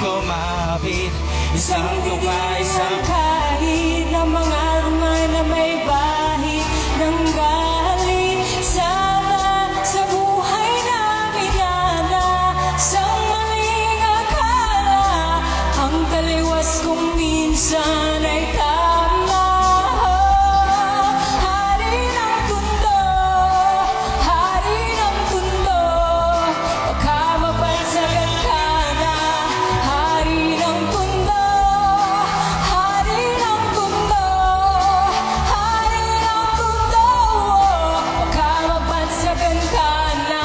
kumapit. Isang lupa, isang kahit na mga ruma na may bahid ng galit. Sana sa buhay namin sa maling akala, ang taliwas kong minsan ay tama. Hari ng mundo, hari ng mundo, baka mapansagan ka na. Hari ng mundo, hari ng mundo, hari ng mundo, baka mapansagan ka na.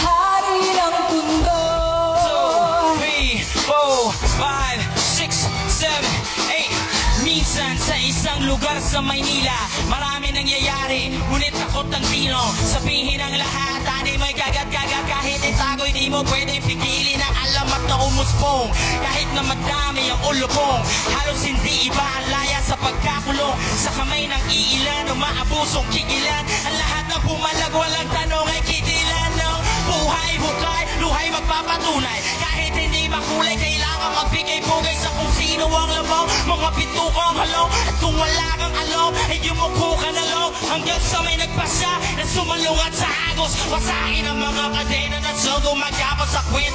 Hari ng mundo. 2, 3, 4, 5, 6, 7, 8. Minsan sa isang lugar sa Maynila, marami nangyayari, ngunit takot ang tino. Sabihin ang lahat, ani may kagat-kagat. Kahit itago'y di mo pwedeng pigilin ang alamat na umuspong. Kahit na madami ang ulubong, halos hindi iba ang laya sa pagkakulong. Sa kamay ng iilan, umaabusong kikilan. Ang lahat ng pumalag, walang tanong ay kitilan ng buhay, hukay, luhay magpapatunay. Kahit hindi makulay, kailangan magbigay-bugay sa kung sino ang lamang. Mga bitukang halong, at kung wala kang along, ay yumuko ka na lang. Hanggang sa may nagpasya na sumalungat sa agos. Wasain ang mga kadena na so gumagapos sa kwento.